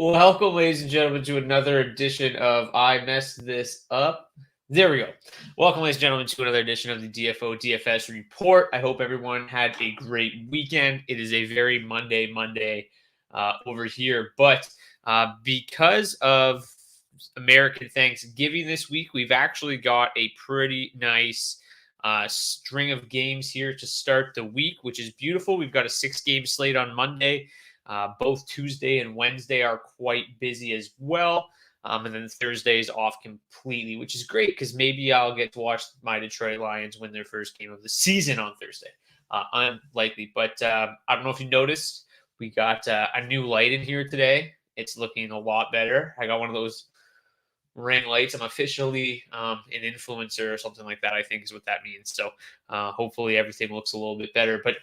Welcome, ladies and gentlemen, to another edition of I Messed This Up. There we go. Welcome, ladies and gentlemen, to another edition of the DFO DFS Report. I hope everyone had a great weekend. It is a very Monday over here, but because of American Thanksgiving this week, we've actually got a pretty nice string of games here to start the week, which is beautiful. We've got a 6-game slate on Monday. Both Tuesday and Wednesday are quite busy as well. And then Thursday is off completely, which is great because maybe I'll get to watch my Detroit Lions win their first game of the season on Thursday. Unlikely, but I don't know if you noticed, we got a new light in here today. It's looking a lot better. I got one of those ring lights. I'm officially an influencer or something like that, I think is what that means. So hopefully everything looks a little bit better. But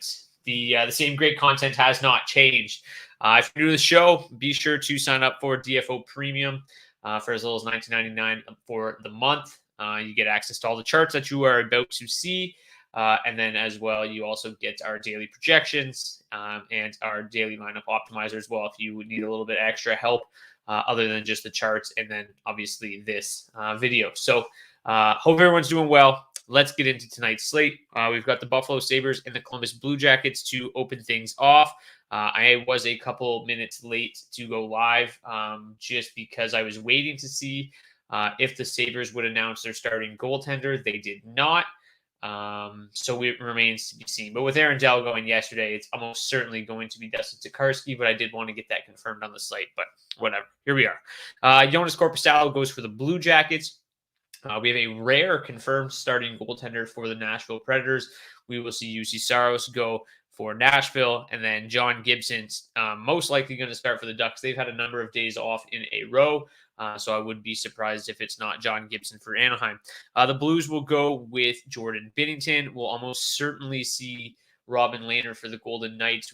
the same great content has not changed. If you're new to the show, be sure to sign up for DFO Premium for as little as $19.99 for the month. You get access to all the charts that you are about to see. And then as well, you also get our daily projections and our daily lineup optimizer as well if you need a little bit extra help other than just the charts and then obviously this video. So hope everyone's doing well. Let's get into tonight's slate. We've got the Buffalo Sabres and the Columbus Blue Jackets to open things off. I was a couple minutes late to go live just because I was waiting to see if the Sabres would announce their starting goaltender. They did not. So it remains to be seen. But with Aaron Dell going yesterday, it's almost certainly going to be Dustin Tokarski, but I did want to get that confirmed on the slate. But whatever. Here we are. Jonas Korpisalo goes for the Blue Jackets. We have a rare confirmed starting goaltender for the Nashville Predators. We will see UC Saros go for Nashville, and then John Gibson's most likely going to start for the Ducks. They've had a number of days off in a row, so I would be surprised if it's not John Gibson for Anaheim. The Blues will go with Jordan Binnington. We'll almost certainly see Robin Lehner for the Golden Knights.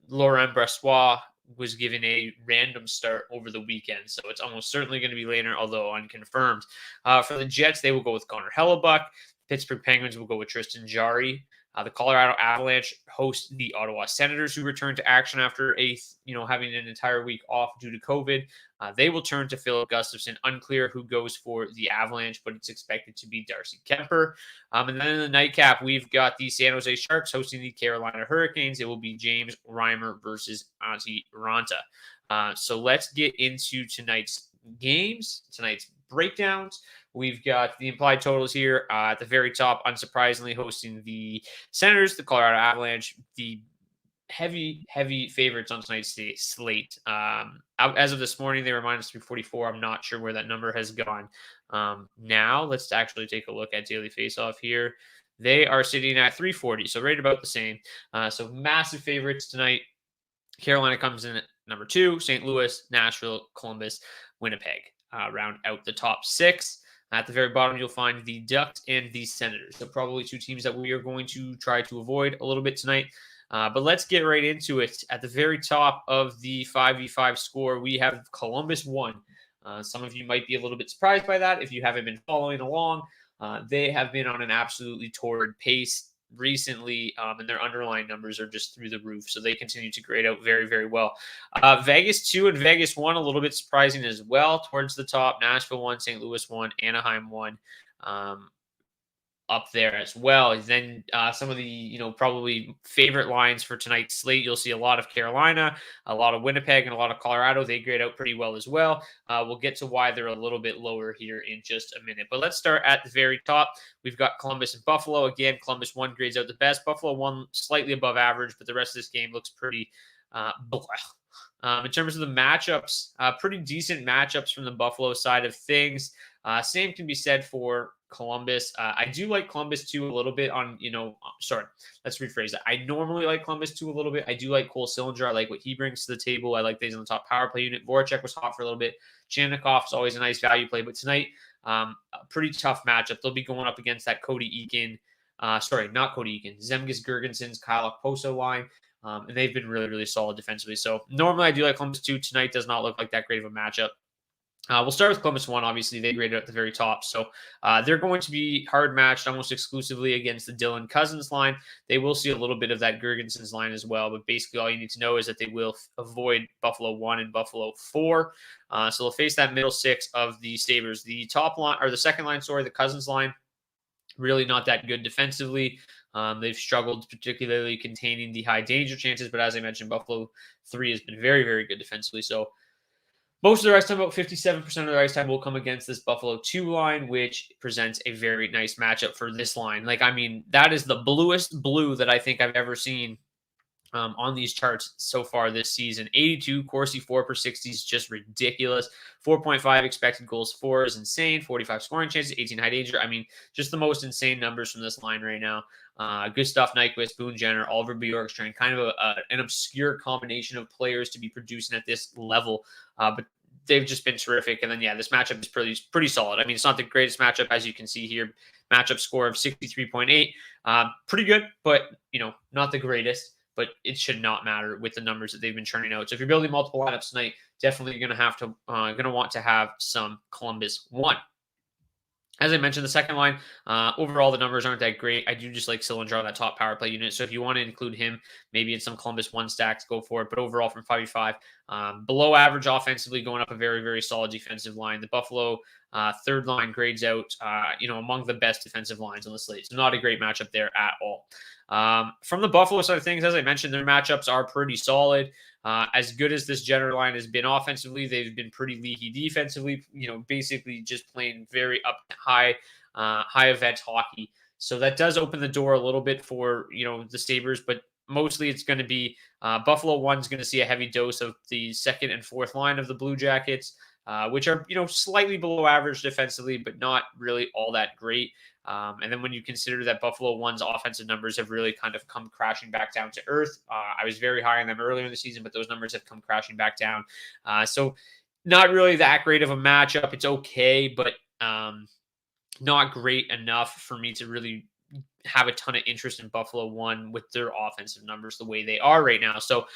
Laurent Brossoit was given a random start over the weekend, so it's almost certainly going to be Lehner, although unconfirmed. For the Jets, they will go with Connor Hellebuck. Pittsburgh Penguins will go with Tristan Jarry. The Colorado Avalanche host the Ottawa Senators, who return to action after having an entire week off due to COVID. They will turn to Philip Gustafson. Unclear who goes for the Avalanche, but it's expected to be Darcy Kemper. And then in the nightcap, we've got the San Jose Sharks hosting the Carolina Hurricanes. It will be James Reimer versus Antti Ranta. So let's get into tonight's games, tonight's breakdowns. We've got the implied totals here at the very top, unsurprisingly, hosting the Senators, the Colorado Avalanche, the heavy favorites on tonight's slate. As of this morning, they were minus 344. I'm not sure where that number has gone. Now, let's actually take a look at daily faceoff here. They are sitting at 340, so right about the same. So massive favorites tonight. Carolina comes in at number 2, St. Louis, Nashville, Columbus, Winnipeg. Round out the top 6. At the very bottom, you'll find the Ducks and the Senators. So probably two teams that we are going to try to avoid a little bit tonight. But let's get right into it. At the very top of the 5v5 score, we have Columbus 1. Some of you might be a little bit surprised by that if you haven't been following along. They have been on an absolutely torrid pace recently, and their underlying numbers are just through the roof. So they continue to grade out very, very well. Vegas 2 and Vegas 1, a little bit surprising as well. Towards the top, Nashville 1, St. Louis 1, Anaheim 1. Up there as well. Then some of the, probably favorite lines for tonight's slate. You'll see a lot of Carolina, a lot of Winnipeg, and a lot of Colorado. They grade out pretty well as well. We'll get to why they're a little bit lower here in just a minute. But let's start at the very top. We've got Columbus and Buffalo. Again, Columbus 1 grades out the best. Buffalo 1 slightly above average, but the rest of this game looks pretty blah. In terms of the matchups, pretty decent matchups from the Buffalo side of things. Same can be said for Columbus. I do like Columbus 2 a little bit on, let's rephrase that. I normally like Columbus 2 a little bit. I do like Cole Sillinger. I like what he brings to the table. I like that he's on the top power play unit. Voracek was hot for a little bit. Shanikoff is always a nice value play. But tonight, a pretty tough matchup. They'll be going up against that Cody Eakin. Not Cody Eakin. Zemgus Girgensons, Kyle Okposo line. And they've been really, really solid defensively. So normally I do like Columbus 2. Tonight does not look like that great of a matchup. We'll start with Columbus 1. Obviously, they graded at the very top. So they're going to be hard matched almost exclusively against the Dylan Cousins line. They will see a little bit of that Gergensons line as well. But basically, all you need to know is that they will avoid Buffalo 1 and Buffalo 4. So they'll face that middle six of the Sabres. The top line, or the second line, sorry, the Cousins line, really not that good defensively. They've struggled, particularly containing the high danger chances. But as I mentioned, Buffalo 3 has been very, very good defensively. So most of their ice time, about 57% of their ice time, will come against this Buffalo 2 line, which presents a very nice matchup for this line. Like, I mean, that is the bluest blue that I think I've ever seen on these charts so far this season. 82 Corsi 4 per 60 is just ridiculous. 4.5 expected goals for is insane. 45 scoring chances, 18 high danger. I mean, just the most insane numbers from this line right now. Gustav Nyquist, Boone Jenner, Oliver Bjorkstrand, kind of an obscure combination of players to be producing at this level. But they've just been terrific. And then, yeah, this matchup is pretty solid. I mean, it's not the greatest matchup, as you can see here. Matchup score of 63.8. Pretty good, but, not the greatest. But it should not matter with the numbers that they've been churning out. So if you're building multiple lineups tonight, definitely going to want to have some Columbus 1. As I mentioned, the second line, overall, the numbers aren't that great. I do just like Sillinger on that top power play unit. So if you want to include him, maybe in some Columbus 1 stacks, go for it. But overall, from 5v5, below average offensively, going up a very, very solid defensive line. The Buffalo third line grades out, among the best defensive lines on the slate. So not a great matchup there at all. From the Buffalo side of things, as I mentioned, their matchups are pretty solid. As good as this Jenner line has been offensively, they've been pretty leaky defensively, basically just playing very up high event hockey. So that does open the door a little bit for, the Sabres, but mostly it's going to be Buffalo 1's going to see a heavy dose of the second and fourth line of the Blue Jackets, which are, slightly below average defensively, but not really all that great. And then when you consider that Buffalo 1's offensive numbers have really kind of come crashing back down to earth, I was very high on them earlier in the season, but those numbers have come crashing back down. So not really that great of a matchup. It's okay, but not great enough for me to really have a ton of interest in Buffalo 1 with their offensive numbers the way they are right now. So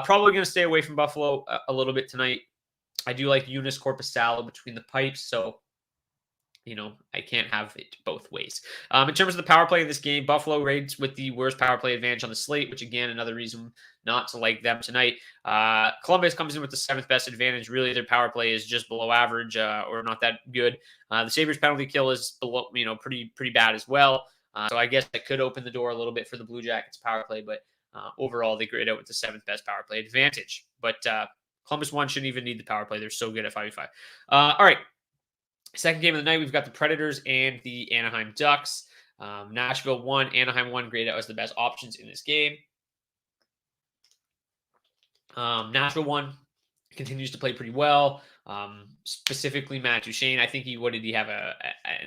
probably going to stay away from Buffalo a little bit tonight. I do like Eunice Corpusalo between the pipes, so I can't have it both ways. In terms of the power play in this game, Buffalo rates with the worst power play advantage on the slate, which again, another reason not to like them tonight. Columbus comes in with the 7th best advantage. Really, their power play is just below average or not that good. The Sabres penalty kill is below, pretty bad as well. So I guess that could open the door a little bit for the Blue Jackets power play, but overall they grade out with the 7th best power play advantage. But Columbus 1 shouldn't even need the power play. They're so good at 5v5. All right. Second game of the night, we've got the Predators and the Anaheim Ducks. Nashville 1, Anaheim 1 graded out as the best options in this game. Nashville 1 continues to play pretty well. Specifically, Matt Duchene, I think what did he have? A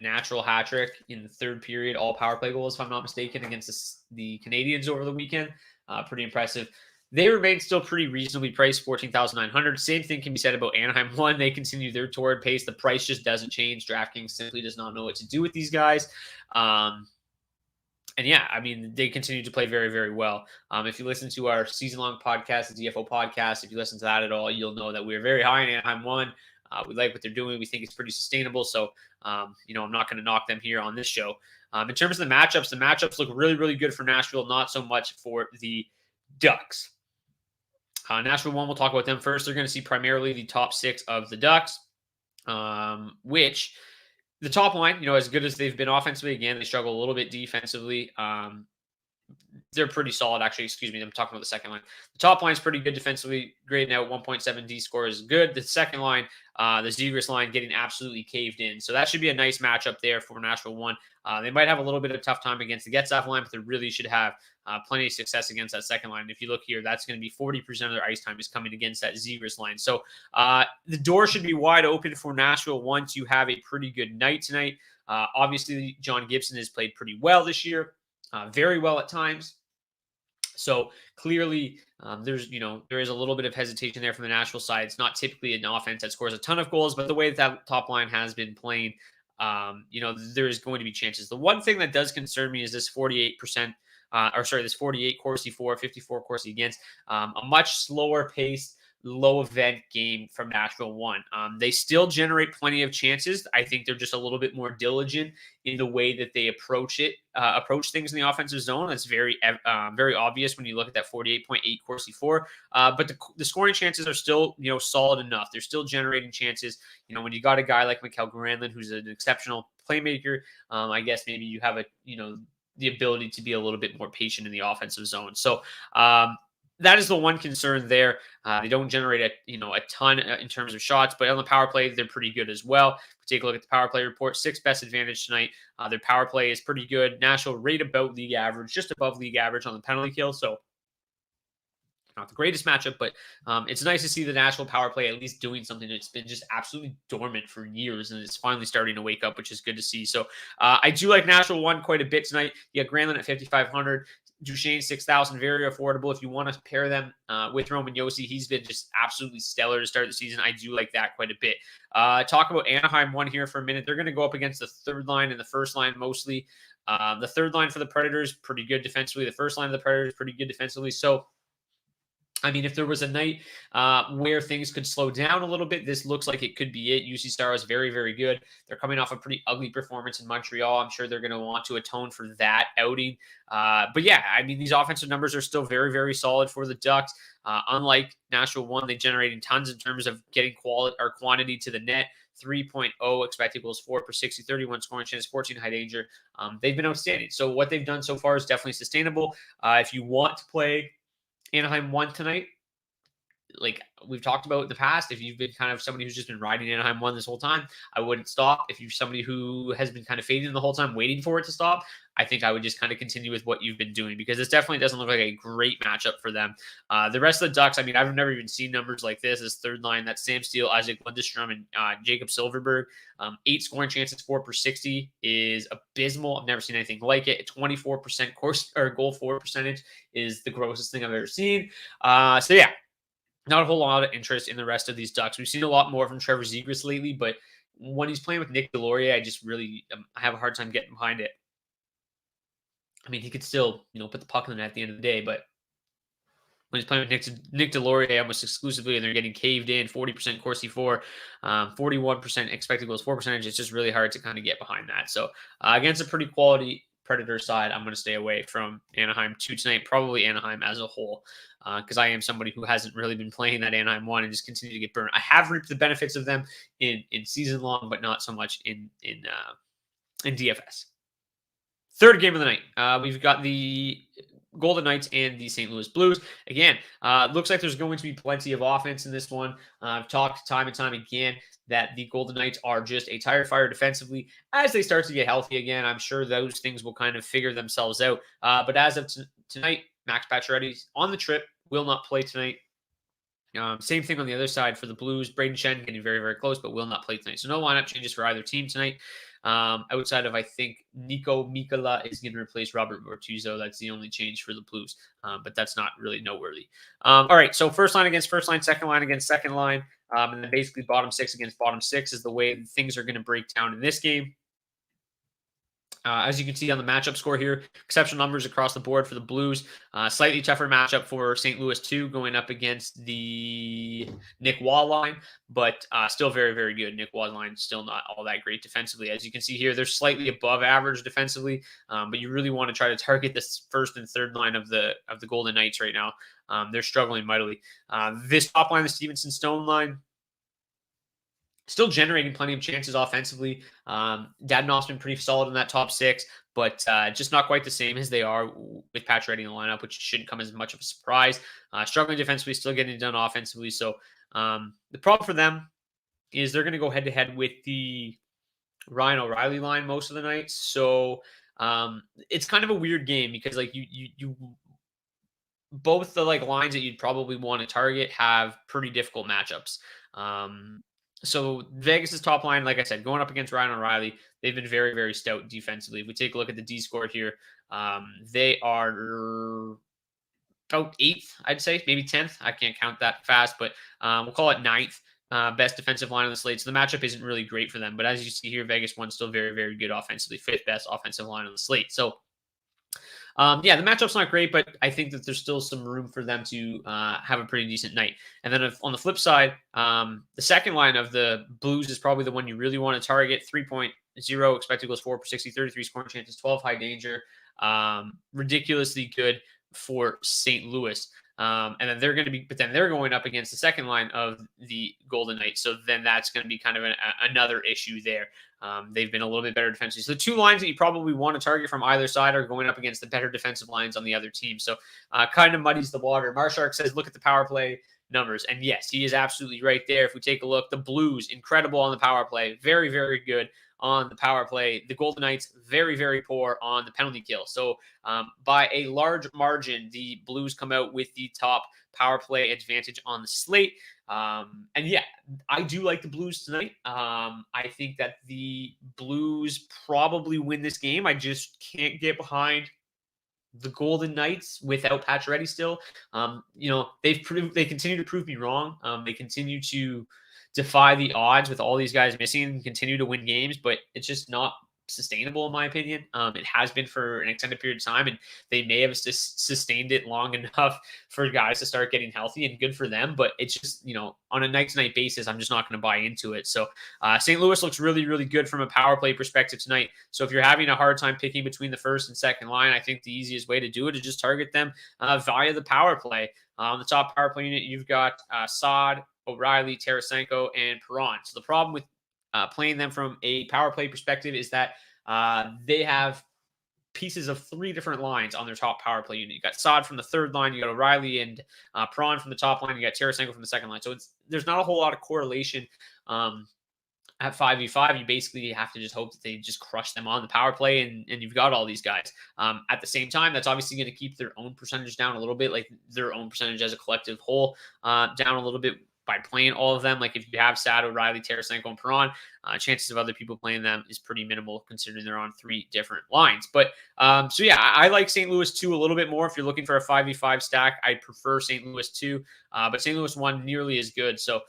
natural hat trick in the third period, all power play goals, if I'm not mistaken, against the Canadians over the weekend. Pretty impressive. They remain still pretty reasonably priced, $14,900. Same thing can be said about Anaheim 1. They continue their torrid pace. The price just doesn't change. DraftKings simply does not know what to do with these guys. And yeah, I mean, they continue to play very, very well. If you listen to our season-long podcast, the DFO podcast, if you listen to that at all, you'll know that we're very high in Anaheim 1. We like what they're doing. We think it's pretty sustainable. So, I'm not going to knock them here on this show. In terms of the matchups look really, really good for Nashville, not so much for the Ducks. Nashville 1, we'll talk about them first. They're going to see primarily the top 6 of the Ducks, which the top line, as good as they've been offensively, again, they struggle a little bit defensively. They're pretty solid, actually. Excuse me. I'm talking about the second line. The top line is pretty good defensively. Grading out 1.7 D score is good. The second line, the Zegras line, getting absolutely caved in. So that should be a nice matchup there for Nashville 1. They might have a little bit of tough time against the Getzlaff line, but they really should have plenty of success against that second line. If you look here, that's going to be 40% of their ice time is coming against that Zegras line. So the door should be wide open for Nashville once you have a pretty good night tonight. Obviously, John Gibson has played pretty well this year, very well at times. So clearly, there is a little bit of hesitation there from the Nashville side. It's not typically an offense that scores a ton of goals, but the way that top line has been playing, there is going to be chances. The one thing that does concern me is this 48%, this 48 Corsi for, 54 Corsi against, a much slower pace low event game from Nashville won. They still generate plenty of chances. I think they're just a little bit more diligent in the way that they approach things in the offensive zone. That's very obvious when you look at that 48.8 Corsi for. But the scoring chances are still, solid enough. They're still generating chances. When you got a guy like Mikael Granlund, who's an exceptional playmaker, I guess maybe you have the ability to be a little bit more patient in the offensive zone. So that is the one concern there. They don't generate a ton in terms of shots, but on the power play, they're pretty good as well. If you take a look at the power play report, 6th best advantage tonight. Their power play is pretty good. Nashville rate about league average, just above league average on the penalty kill. So not the greatest matchup, but it's nice to see the Nashville power play at least doing something that's been just absolutely dormant for years, and it's finally starting to wake up, which is good to see. So I do like Nashville one quite a bit tonight. You got Granlund at 5,500. Duchesne 6,000, very affordable if you want to pair them with Roman Josi. He's been just absolutely stellar to start the season. I do like that quite a bit. Talk about Anaheim one here for a minute. They're going to go up against the third line and the first line mostly. The third line for the Predators, pretty good defensively. The first line of the Predators, pretty good defensively. So I mean, if there was a night where things could slow down a little bit, this looks like it could be it. UC Star is very, very good. They're coming off a pretty ugly performance in Montreal. I'm sure they're going to want to atone for that outing. But yeah, I mean, these offensive numbers are still very, very solid for the Ducks. Unlike Nashville one, they generated tons in terms of getting quality or quantity to the net. 3.0 expected goals, 4 per 60, 31 scoring chances, 14 high danger. They've been outstanding. So what they've done so far is definitely sustainable. If you want to play Anaheim won tonight, like we've talked about in the past, if you've been kind of somebody who's just been riding Anaheim one this whole time, I wouldn't stop. If you're somebody who has been kind of fading the whole time, waiting for it to stop, I think I would just kind of continue with what you've been doing, because this definitely doesn't look like a great matchup for them. The rest of the Ducks, I mean, I've never even seen numbers like this. This third line, that's Sam Steele, Isaac Lundestrom, and Jacob Silverberg. 8 scoring chances, 4 per 60 is abysmal. I've never seen anything like it. 24% goal for percentage is the grossest thing I've ever seen. So yeah, not a whole lot of interest in the rest of these Ducks. We've seen a lot more from Trevor Zegras lately, but when he's playing with Nick Deslauriers, I just really I have a hard time getting behind it. I mean, he could still, put the puck in the net at the end of the day, but when he's playing with Nick Deslauriers almost exclusively, and they're getting caved in, 40% Corsi for, 41% expected goals, 4%, it's just really hard to kind of get behind that. So against a pretty quality Predator side, I'm going to stay away from Anaheim 2 tonight, probably Anaheim as a whole, because I am somebody who hasn't really been playing that Anaheim 1 and just continue to get burned. I have reaped the benefits of them in season-long, but not so much in DFS. Third game of the night, we've got the Golden Knights and the St. Louis Blues. Again, looks like there's going to be plenty of offense in this one. I've talked time and time again that the Golden Knights are just a tire fire defensively. As they start to get healthy again, I'm sure those things will kind of figure themselves out. But as of tonight, Max Pacioretty's on the trip, will not play tonight. Same thing on the other side for the Blues. Braden Shen getting very, very close, but will not play tonight. So no lineup changes for either team tonight. Outside of, I think, Nico Mikkola is going to replace Robert Bortuzzo. That's the only change for the Blues, but that's not really noteworthy. All right, so first line against first line, second line against second line, and then basically bottom 6 against bottom 6 is the way things are going to break down in this game. As you can see on the matchup score here, exceptional numbers across the board for the Blues. Slightly tougher matchup for St. Louis, too, going up against the Nick Waugh line, but still very, very good. Nick Waugh line still not all that great defensively. As you can see here, they're slightly above average defensively, but you really want to try to target this first and third line of the Golden Knights right now. They're struggling mightily. This top line, the Stevenson-Stone line, still generating plenty of chances offensively. Dadonoff's been pretty solid in that top 6, but just not quite the same as they are with Pacioretty in the lineup, which shouldn't come as much of a surprise. Struggling defensively, still getting it done offensively. So the problem for them is they're going to go head-to-head with the Ryan O'Reilly line most of the nights. So it's kind of a weird game because you both the lines that you'd probably want to target have pretty difficult matchups. So Vegas's top line, like I said, going up against Ryan O'Reilly, they've been very, very stout defensively. If we take a look at the D score here, they are about 8th, I'd say, maybe 10th. I can't count that fast, but we'll call it 9th best defensive line on the slate. So the matchup isn't really great for them. But as you see here, Vegas 1 still very, very good offensively, 5th best offensive line on the slate. So Yeah, the matchup's not great, but I think that there's still some room for them to have a pretty decent night. And then on the flip side, the second line of the Blues is probably the one you really want to target. 3.0 expected goals for per 60, 33 scoring chances, 12 high danger. Ridiculously good for St. Louis. And then they're going up against the second line of the Golden Knights. So then that's going to be kind of another issue there. They've been a little bit better defensively. So the two lines that you probably want to target from either side are going up against the better defensive lines on the other team. So kind of muddies the water. Marshark says, look at the power play numbers. And yes, he is absolutely right there. If we take a look, the Blues, incredible on the power play. Very, very good on the power play. The Golden Knights, very, very poor on the penalty kill. So by a large margin, the Blues come out with the top power play advantage on the slate. And yeah, I do like the Blues tonight. I think that the Blues probably win this game. I just can't get behind the Golden Knights without Pacioretty still. They continue to prove me wrong. They continue to defy the odds with all these guys missing and continue to win games, but it's just not sustainable in my opinion. It has been for an extended period of time, and they may have sustained it long enough for guys to start getting healthy, and good for them. But it's just, on a night-to-night basis, I'm just not going to buy into it. So St. Louis looks really, really good from a power play perspective tonight. So if you're having a hard time picking between the first and second line, I think the easiest way to do it is just target them via the power play. On the top power play unit, you've got Saad, O'Reilly, Tarasenko, and Perron. So the problem with playing them from a power play perspective is that they have pieces of three different lines on their top power play unit. You got Saad from the third line, you got O'Reilly and Perron from the top line, you got Tarasenko from the second line. So there's not a whole lot of correlation at 5v5. You basically have to just hope that they just crush them on the power play, and you've got all these guys. At the same time, that's obviously going to keep their own percentage down a little bit, like their own percentage as a collective whole down a little bit by playing all of them. Like if you have Saad, O'Reilly, Tarasenko, and Perron, chances of other people playing them is pretty minimal considering they're on three different lines. But so yeah, I like St. Louis 2 a little bit more. If you're looking for a 5v5 stack, I prefer St. Louis 2, but St. Louis 1 nearly as good. So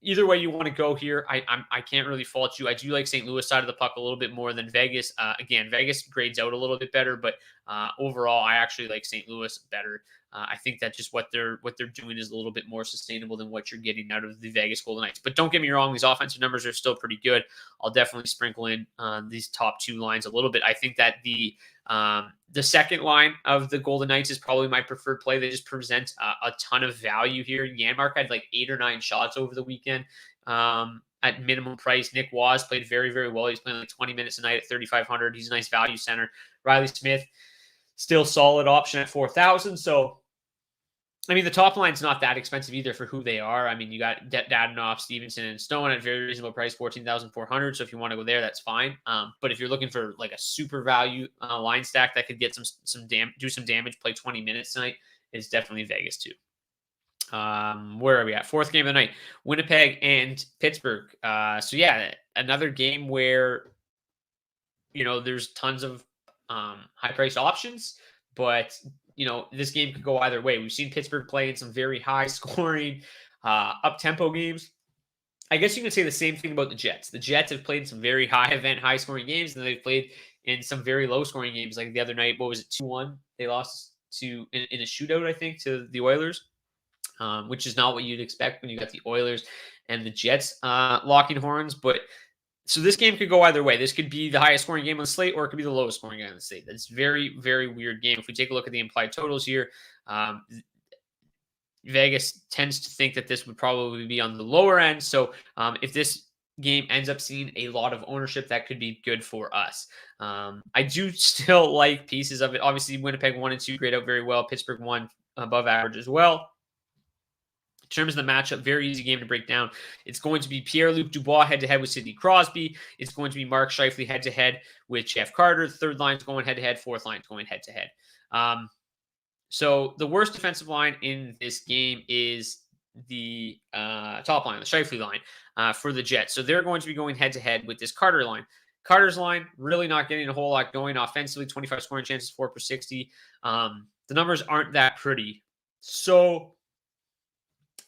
either way you want to go here, I can't really fault you. I do like St. Louis side of the puck a little bit more than Vegas. Again, Vegas grades out a little bit better, but overall, I actually like St. Louis better. I think that just what they're doing is a little bit more sustainable than what you're getting out of the Vegas Golden Knights. But don't get me wrong, these offensive numbers are still pretty good. I'll definitely sprinkle in these top two lines a little bit. I think that the second line of the Golden Knights is probably my preferred play. They just present a ton of value here. Janmark had like 8 or 9 shots over the weekend at minimum price. Nick Waz played very, very well. He's playing like 20 minutes a night at 3,500. He's a nice value center. Riley Smith, still solid option at 4,000. So I mean, the top line's not that expensive either for who they are. I mean, you got Dadonov, Stevenson, and Stone at a very reasonable price, 14,400. So if you want to go there, that's fine. But if you're looking for like a super value line stack that could get do some damage, play 20 minutes tonight, it's definitely Vegas too. Where are we at? Fourth game of the night, Winnipeg and Pittsburgh. So yeah, another game where there's tons of high price options, but this game could go either way. We've seen Pittsburgh play in some very high scoring, up-tempo games. I guess you can say the same thing about the Jets. The Jets have played some very high scoring games, and they've played in some very low scoring games. Like the other night, what was it, 2-1? They lost in a shootout, I think, to the Oilers, which is not what you'd expect when you got the Oilers and the Jets locking horns. But so this game could go either way. This could be the highest scoring game on the slate, or it could be the lowest scoring game on the slate. That's very, very weird game. If we take a look at the implied totals here, Vegas tends to think that this would probably be on the lower end. So if this game ends up seeing a lot of ownership, that could be good for us. I do still like pieces of it. Obviously, Winnipeg 1 and 2 grade out very well. Pittsburgh 1 above average as well. In terms of the matchup, very easy game to break down. It's going to be Pierre-Luc Dubois head-to-head with Sidney Crosby. It's going to be Mark Scheifele head-to-head with Jeff Carter. The third line's going head-to-head. Fourth line's going head-to-head. So the worst defensive line in this game is the top line, the Scheifele line for the Jets. So they're going to be going head-to-head with this Carter line. Carter's line, really not getting a whole lot going offensively. 25 scoring chances, 4 per 60. The numbers aren't that pretty. So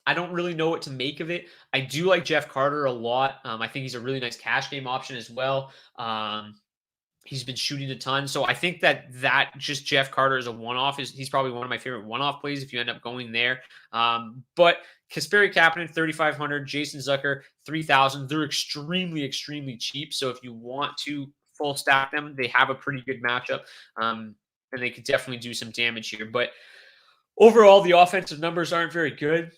I don't really know what to make of it. I do like Jeff Carter a lot. I think he's a really nice cash game option as well. He's been shooting a ton. So I think that just Jeff Carter is a one-off. He's probably one of my favorite one-off plays if you end up going there. But Kasperi Kapanen, 3,500. Jason Zucker, 3,000. They're extremely, extremely cheap. So if you want to full stack them, they have a pretty good matchup. And they could definitely do some damage here. But overall, the offensive numbers aren't very good.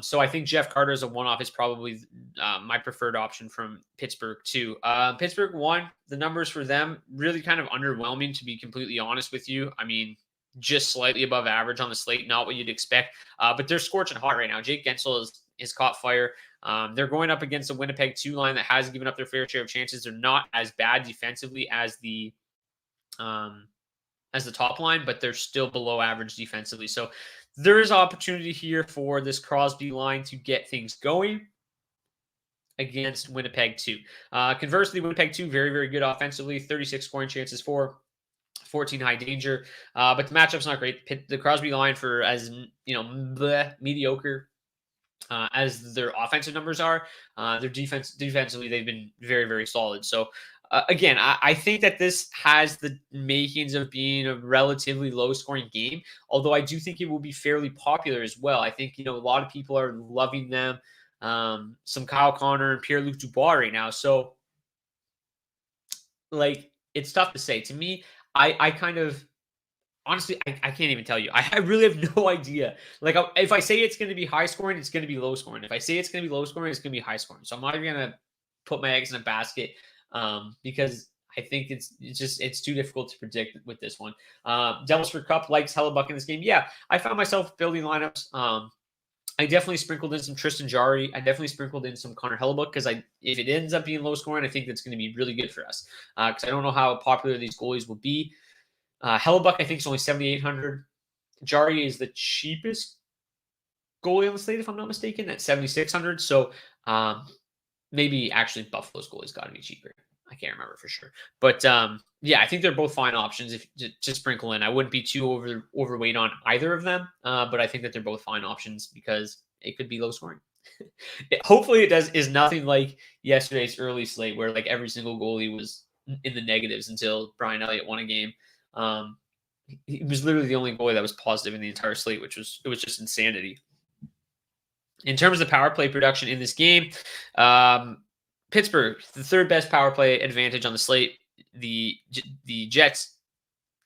So I think Jeff Carter as a one-off is probably my preferred option from Pittsburgh too. Pittsburgh won. The numbers for them really kind of underwhelming, to be completely honest with you. I mean, just slightly above average on the slate, not what you'd expect. But they're scorching hot right now. Jake Gensel is caught fire. They're going up against a Winnipeg 2 line that has given up their fair share of chances. They're not as bad defensively as the top line, but they're still below average defensively. So there is opportunity here for this Crosby line to get things going against Winnipeg 2. Conversely, Winnipeg 2, very, very good offensively, 36 scoring chances for, 14 high danger. But the matchup's not great. The Crosby line, for as mediocre as their offensive numbers are, their defensively, they've been very, very solid. So again, I think that this has the makings of being a relatively low-scoring game, although I do think it will be fairly popular as well. I think, a lot of people are loving them. Some Kyle Connor and Pierre-Luc Dubois right now. So, it's tough to say. To me, I kind of, honestly, I can't even tell you. I really have no idea. If I say it's going to be high-scoring, it's going to be low-scoring. If I say it's going to be low-scoring, it's going to be high-scoring. So I'm not even going to put my eggs in a basket. Because I think it's too difficult to predict with this one. Devils for Cup likes Hellebuck in this game. Yeah, I found myself building lineups. I definitely sprinkled in some Tristan Jarry. I definitely sprinkled in some Connor Hellebuck because if it ends up being low scoring, I think that's going to be really good for us. Because I don't know how popular these goalies will be. Hellebuck, I think, is only 7,800. Jarry is the cheapest goalie on the slate, if I'm not mistaken, at 7,600. So maybe actually Buffalo's goalie's got to be cheaper. I can't remember for sure. But yeah, I think they're both fine options if to sprinkle in. I wouldn't be too overweight on either of them, but I think that they're both fine options because it could be low scoring. Hopefully it is nothing like yesterday's early slate where every single goalie was in the negatives until Brian Elliott won a game. He was literally the only goalie that was positive in the entire slate, which was just insanity. In terms of power play production in this game, Pittsburgh, the third best power play advantage on the slate. The Jets,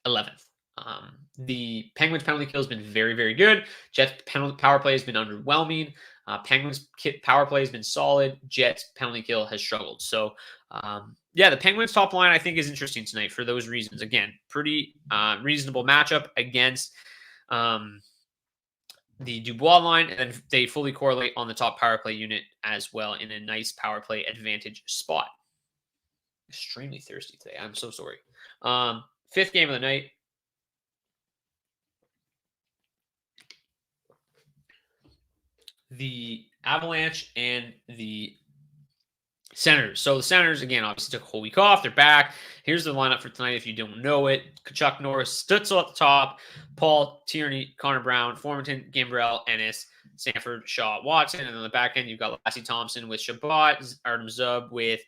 11th. The Penguins' penalty kill has been very, very good. Jets' power play has been underwhelming. Penguins' power play has been solid. Jets' penalty kill has struggled. So, yeah, the Penguins' top line I think is interesting tonight for those reasons. Again, pretty reasonable matchup against the Dubois line, and then they fully correlate on the top power play unit as well in a nice power play advantage spot. Extremely thirsty today. I'm so sorry. Fifth game of the night. The Avalanche and the Senators. So the Senators, again, obviously took a whole week off. They're back. Here's the lineup for tonight if you don't know it. Chuck Norris, Stutzel at the top, Paul, Tierney, Connor Brown, Formanton, Gambrell, Ennis, Sanford, Shaw, Watson. And on the back end, you've got Lassie Thompson with Shabbat, Artem Zub with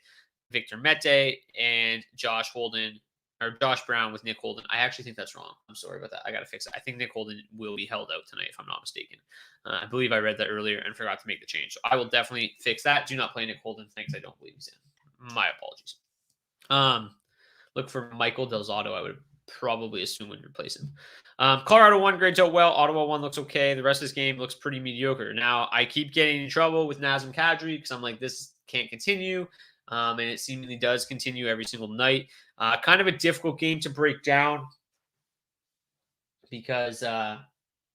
Victor Mete, and Josh Brown with Nick Holden. I actually think that's wrong. I'm sorry about that. I got to fix it. I think Nick Holden will be held out tonight, if I'm not mistaken. I believe I read that earlier and forgot to make the change. So I will definitely fix that. Do not play Nick Holden. Thanks. I don't believe he's in. My apologies. Look for Michael Del Zotto. I would probably assume when replace him. Colorado 1 grades out well. Ottawa 1 looks okay. The rest of this game looks pretty mediocre. Now, I keep getting in trouble with Nazem Kadri because I'm like, this can't continue. And it seemingly does continue every single night. Kind of a difficult game to break down because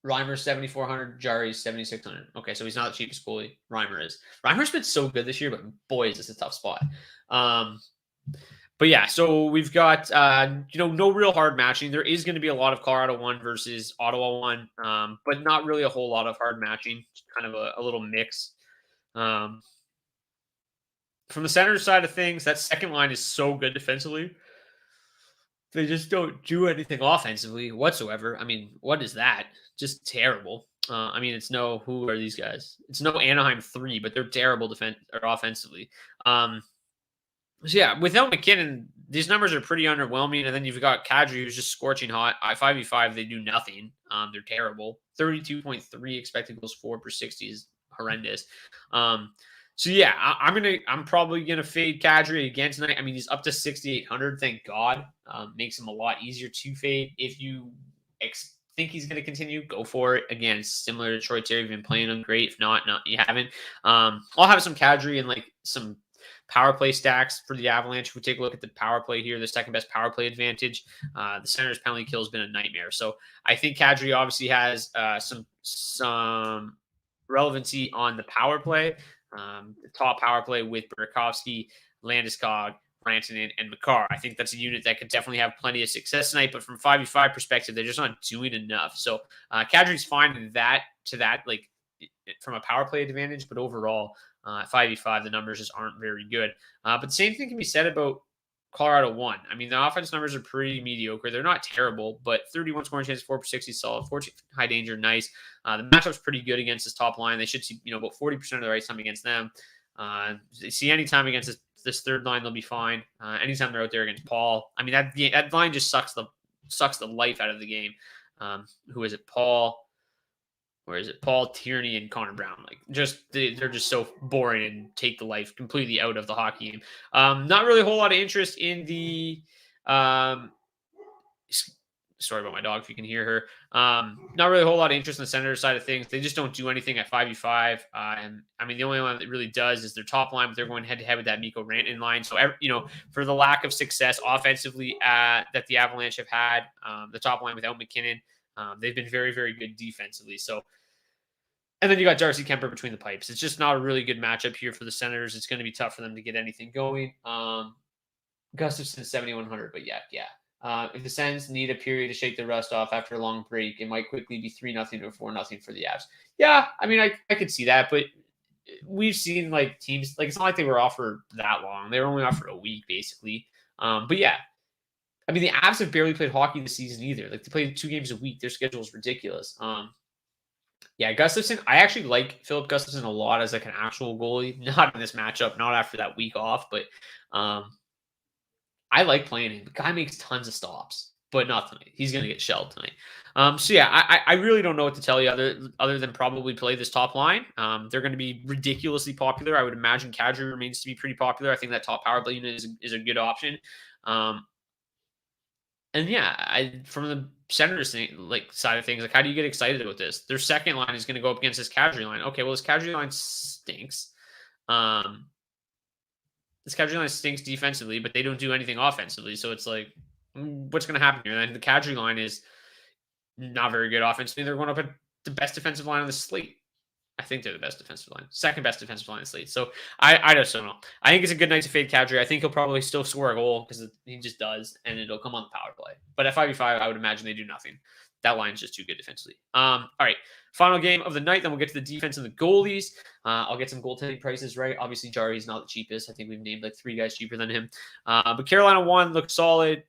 Reimer's 7,400, Jarry's 7,600. Okay, so he's not the cheapest goalie. Reimer is. Reimer's been so good this year, but boy, is this a tough spot. But yeah, so we've got no real hard matching. There is going to be a lot of Colorado 1 versus Ottawa 1, but not really a whole lot of hard matching. Just kind of a little mix. From the center side of things, that second line is so good defensively. They just don't do anything offensively whatsoever. I mean, what is that? Just terrible. I mean, who are these guys? It's no Anaheim 3, but they're terrible offensively. So yeah, without McKinnon, these numbers are pretty underwhelming. And then you've got Kadri, who's just scorching hot. I 5v5, they do nothing. They're terrible. 32.3 expected goals for per 60 is horrendous. So yeah, I'm probably gonna fade Kadri again tonight. I mean, he's up to 6,800. Thank God. Makes him a lot easier to fade. If you think he's going to continue, go for it. Again, it's similar to Troy Terry. You've been playing him great. If not, you haven't. I'll have some Kadri and like some power play stacks for the Avalanche. If we take a look at the power play here, the second best power play advantage, the Senators' penalty kill has been a nightmare. So I think Kadri obviously has some relevancy on the power play. The top power play with Burakovsky, Landeskog, Rantanen, and Makar. I think that's a unit that could definitely have plenty of success tonight, but from 5v5 perspective, they're just not doing enough. So Kadri's fine in that, like from a power play advantage, but overall, 5v5, the numbers just aren't very good. But the same thing can be said about Colorado 1. I mean, the offense numbers are pretty mediocre. They're not terrible, but 31 scoring chances, 4 per 60 solid, 14 high danger, nice. The matchup's pretty good against this top line. They should see, about 40% of the right time against them. They see any time against this third line, they'll be fine. Anytime they're out there against Paul, I mean that line just sucks the life out of the game. Who is it? Paul. Where is it? Paul, Tierney, and Connor Brown. Like, they're just so boring and take the life completely out of the hockey game. Not really a whole lot of interest in the. Sorry about my dog if you can hear her. Not really a whole lot of interest in the Senators side of things. They just don't do anything at 5v5. And I mean, the only one that really does is their top line, but they're going head to head with that Mikko Rantanen line. So, for the lack of success offensively that the Avalanche have had, the top line without McKinnon, they've been very, very good defensively. So, and then you got Darcy Kemper between the pipes. It's just not a really good matchup here for the Senators. It's going to be tough for them to get anything going. Gustafson 7,100, but yeah. If the Sens need a period to shake the rust off after a long break, it might quickly be 3-0 or 4-0 for the Avs. Yeah, I mean, I could see that, but we've seen like teams, like it's not like they were off for that long. They were only off for a week, basically. But yeah, I mean, the Avs have barely played hockey this season either. Like, they play 2 games a week. Their schedule is ridiculous. Yeah, Gustafson, I actually like Philip Gustafson a lot as like an actual goalie. Not in this matchup, not after that week off, but I like playing him. The guy makes tons of stops, but not tonight. He's going to get shelled tonight. So yeah, I really don't know what to tell you other than probably play this top line. They're going to be ridiculously popular. I would imagine Kadri remains to be pretty popular. I think that top power play unit is a good option. And yeah, from the Senators side of things, like, how do you get excited about this? Their second line is going to go up against this Kadri line. Okay, well, this Kadri line stinks. This Kadri line stinks defensively, but they don't do anything offensively. So it's like, what's going to happen here? And the Kadri line is not very good offensively. They're going up at the best defensive line on the slate. I think they're the best defensive line. Second best defensive line in the slate. So I just don't know. I think it's a good night to fade Kadri. I think he'll probably still score a goal because he just does, and it'll come on the power play. But at 5v5, I would imagine they do nothing. That line's just too good defensively. All right. Final game of the night. Then we'll get to the defense and the goalies. I'll get some goaltending prices right. Obviously, Jari's not the cheapest. I think we've named like 3 guys cheaper than him. But Carolina 1 looked solid.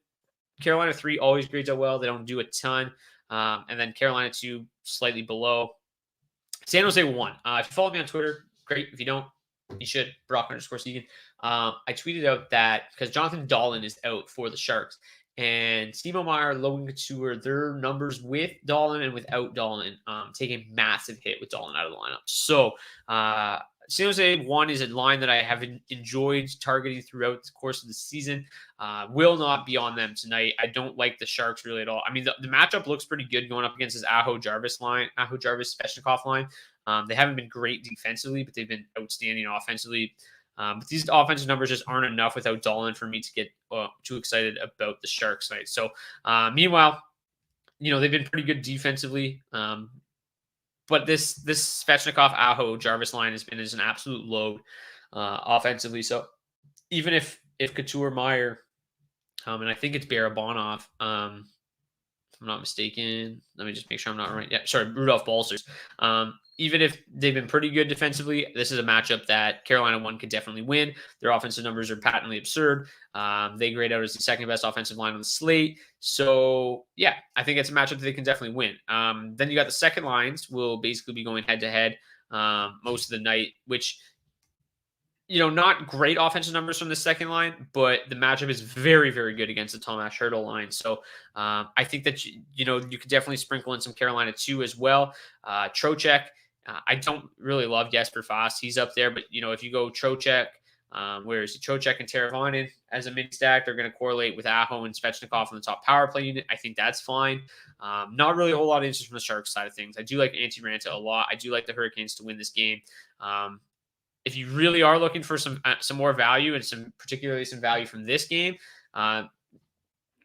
Carolina 3 always grades out well. They don't do a ton. And then Carolina 2 slightly below. San Jose 1. If you follow me on Twitter, great. If you don't, you should. Brock_Seguin. I tweeted out that because Jonathan Dahlen is out for the Sharks, and Timo Meier, Logan Couture, their numbers with Dahlen and without Dahlen take a massive hit with Dahlen out of the lineup. So San Jose 1 is a line that I have enjoyed targeting throughout the course of the season. Will not be on them tonight. I don't like the Sharks really at all. I mean, the matchup looks pretty good going up against this Aho-Jarvis Svechnikov line. They haven't been great defensively, but they've been outstanding offensively. But these offensive numbers just aren't enough without Dahlen for me to get too excited about the Sharks tonight. So meanwhile, they've been pretty good defensively. But this Svechnikov, Aho, Jarvis line has been an absolute load offensively. So even if Couture, Meier, and I think it's Barabanov, if I'm not mistaken, let me just make sure I'm not right. Yeah, sorry, Rudolph Balcers. Even if they've been pretty good defensively, this is a matchup that Carolina 1 could definitely win. Their offensive numbers are patently absurd. They grade out as the second best offensive line on the slate. So, yeah, I think it's a matchup that they can definitely win. Then you got the second lines will basically be going head-to-head most of the night, which not great offensive numbers from the second line, but the matchup is very, very good against the Tomas Hertl line. So I think that, you could definitely sprinkle in some Carolina too as well. Trocheck, I don't really love Jesper Fast. He's up there, but, if you go Trocheck, where is he? Trocheck and Teravainen as a mini stack, they're going to correlate with Aho and Svechnikov on the top power play unit. I think that's fine. Not really a whole lot of interest from the Sharks side of things. I do like Antti Raanta a lot. I do like the Hurricanes to win this game. If you really are looking for some more value and particularly some value from this game,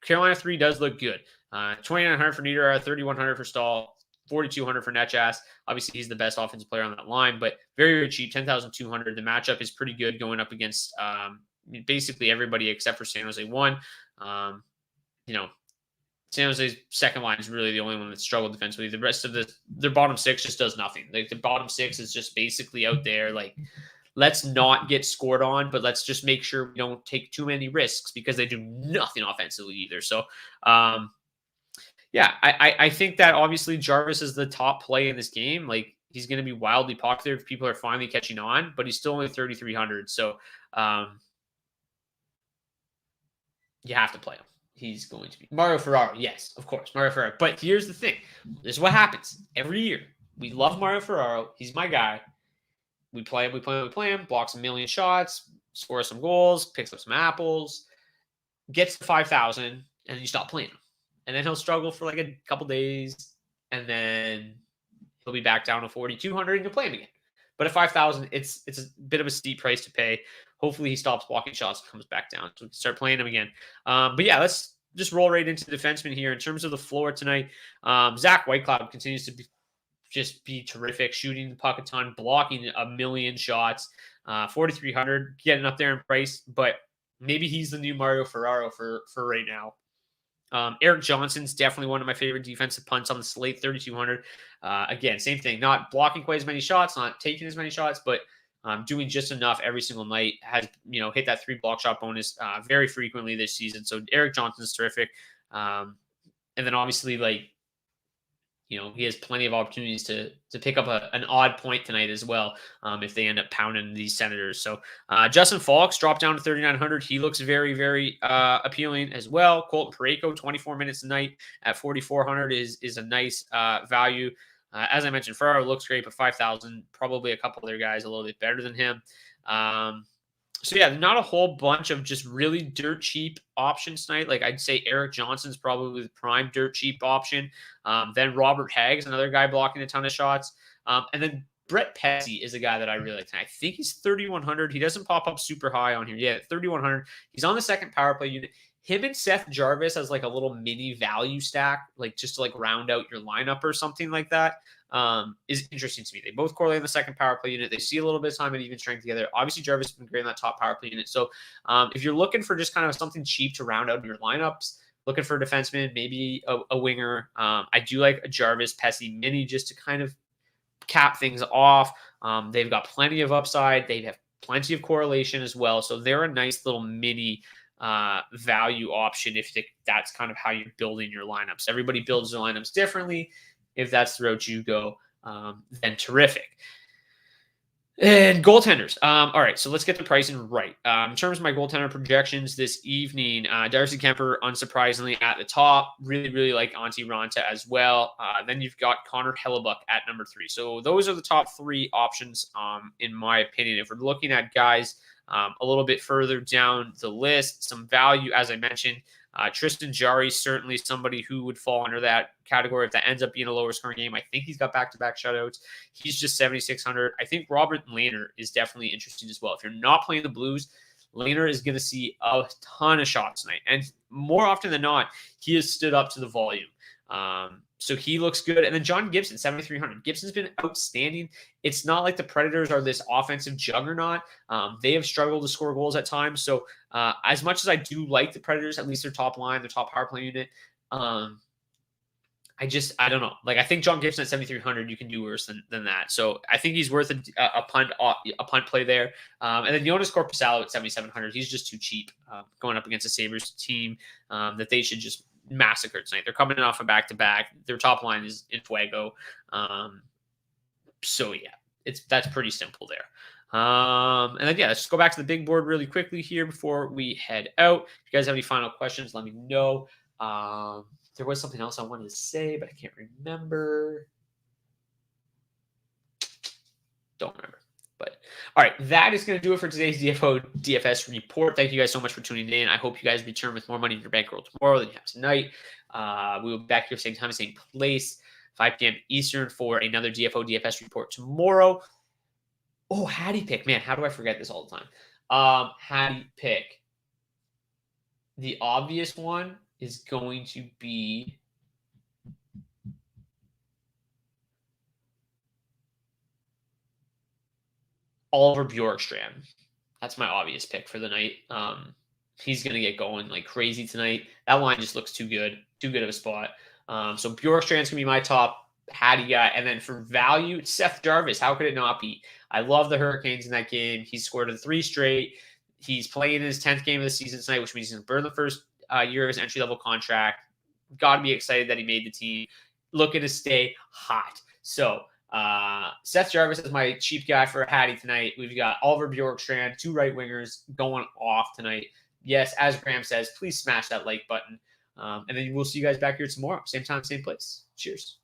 Carolina 3 does look good. 2,900 for Niederreiter, 3,100 for Stahl, 4,200 for Netchas. Obviously, he's the best offensive player on that line, but very, very cheap, 10,200. The matchup is pretty good going up against basically everybody except for San Jose 1. San Jose's second line is really the only one that struggled defensively. The rest of their bottom six just does nothing. Like, the bottom six is just basically out there. Like, let's not get scored on, but let's just make sure we don't take too many risks because they do nothing offensively either. So, I think that obviously Jarvis is the top play in this game. Like, he's going to be wildly popular if people are finally catching on, but he's still only 3,300. So, you have to play him. He's going to be Mario Ferraro. Yes, of course, Mario Ferraro. But here's the thing. This is what happens every year. We love Mario Ferraro. He's my guy. We play him, blocks a million shots, scores some goals, picks up some apples, gets to 5,000, and then you stop playing him. And then he'll struggle for like a couple days, and then he'll be back down to 4,200 and you'll play him again. But at 5,000, it's a bit of a steep price to pay. Hopefully he stops blocking shots and comes back down, so we can start playing him again. But yeah, let's just roll right into the defenseman here. In terms of the floor tonight, Zach Whitecloud continues to be terrific, shooting the puck a ton, blocking a million shots, 4,300, getting up there in price, but maybe he's the new Mario Ferraro for right now. Eric Johnson's definitely one of my favorite defensive punts on the slate, 3,200. Again, same thing, not blocking quite as many shots, not taking as many shots, but doing just enough every single night. Has hit that 3 block shot bonus very frequently this season. So Eric Johnson's terrific. And then obviously, he has plenty of opportunities to pick up an odd point tonight as well if they end up pounding these Senators. So Justin Falks dropped down to 3,900. He looks very, very appealing as well. Colton Parayko, 24 minutes a night at 4,400 is a nice value. As I mentioned, Ferraro looks great, but 5,000, probably a couple other guys a little bit better than him. So yeah, not a whole bunch of just really dirt cheap options tonight. Like, I'd say Eric Johnson's probably the prime dirt cheap option. Then Robert Hagg's another guy blocking a ton of shots. And then Brett Pesce is a guy that I really like tonight. I think he's 3,100. He doesn't pop up super high on here. Yeah, 3,100. He's on the second power play unit. Him and Seth Jarvis as like a little mini value stack, like just to like round out your lineup or something like that, is interesting to me. They both correlate in the second power play unit. They see a little bit of time and even strength together. Obviously, Jarvis has been great in that top power play unit. So if you're looking for just kind of something cheap to round out your lineups, looking for a defenseman, maybe a winger, I do like a Jarvis Pesce mini just to kind of cap things off. They've got plenty of upside. They have plenty of correlation as well. So they're a nice little mini value option if that's kind of how you're building your lineups. Everybody builds their lineups differently. If that's the route you go, then terrific. And goaltenders. All right, so let's get the pricing right. In terms of my goaltender projections this evening, Darcy Kemper, unsurprisingly, at the top. Really, really like Antti Raanta as well. Then you've got Connor Hellebuck at number 3. So those are the top 3 options, in my opinion. If we're looking at guys a little bit further down the list, some value, as I mentioned, Tristan Jarry, certainly somebody who would fall under that category if that ends up being a lower scoring game. I think he's got back-to-back shutouts. He's just 7,600. I think Robert Lehner is definitely interesting as well. If you're not playing the Blues, Lehner is going to see a ton of shots tonight. And more often than not, he has stood up to the volume. So he looks good. And then John Gibson, 7,300. Gibson's been outstanding. It's not like the Predators are this offensive juggernaut. They have struggled to score goals at times. So as much as I do like the Predators, at least their top line, their top power play unit, I don't know. Like, I think John Gibson at 7,300, you can do worse than that. So I think he's worth a punt play there. And then Jonas Korpisalo at 7,700. He's just too cheap going up against a Sabres team that they should just massacre tonight. They're coming off a back-to-back. Their top line is in fuego. So yeah, that's pretty simple there. And then, yeah, let's just go back to the big board really quickly here before we head out. If you guys have any final questions, let me know. There was something else I wanted to say, but I can't remember. Don't remember. But all right, that is going to do it for today's DFO DFS report. Thank you guys so much for tuning in. I hope you guys return with more money in your bankroll tomorrow than you have tonight. We will be back here same time, same place, 5 p.m. Eastern for another DFO DFS report tomorrow. Oh, Hattie pick. Man, how do I forget this all the time? Hattie pick. The obvious one is going to be Oliver Bjorkstrand. That's my obvious pick for the night. He's going to get going like crazy tonight. That line just looks too good of a spot. So Bjorkstrand's going to be my top Hattie guy. And then for value, it's Seth Jarvis. How could it not be? I love the Hurricanes in that game. He's scored 3 straight. He's playing in his 10th game of the season tonight, which means he's going to burn the first year of his entry-level contract. Got to be excited that he made the team. Looking to stay hot. So Seth Jarvis is my cheap guy for Hattie tonight. We've got Oliver Bjorkstrand, 2 right wingers going off tonight. Yes, as Graham says, please smash that like button. And then we'll see you guys back here tomorrow. Same time, same place. Cheers.